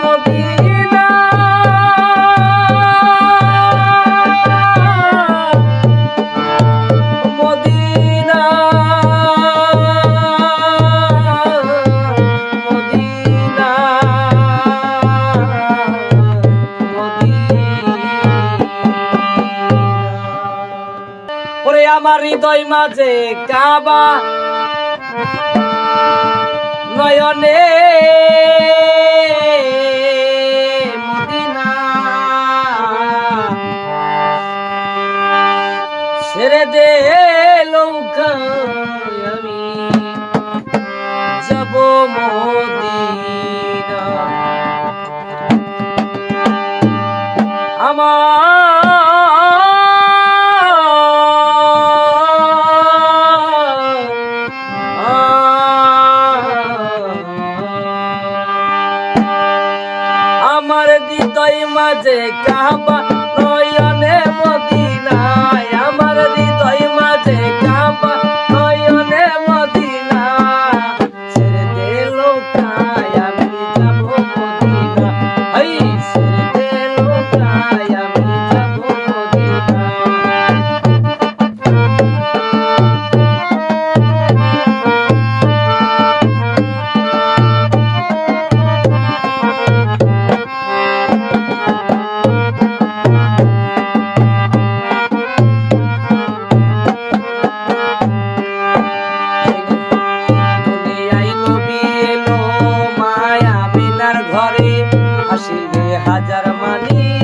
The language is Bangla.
মদিনা মদিনা মদিনা ওরে আমার হৃদয় মাঝে কাবা নয়নে মদিনা ছেড়ে দে নৌকা আমি যাব মদিনা আমার হৃদয় মাঝে কাবা নয়নে মদিনায় আমার হৃদয় মাঝে কাবা নয়নে মদিনা ছেড়ে দে লোকায় আমি যাব মদিনা এই ছেড়ে দে লোকায় আমি যাব মদিনা ঘরে আসিলে হাজার মানি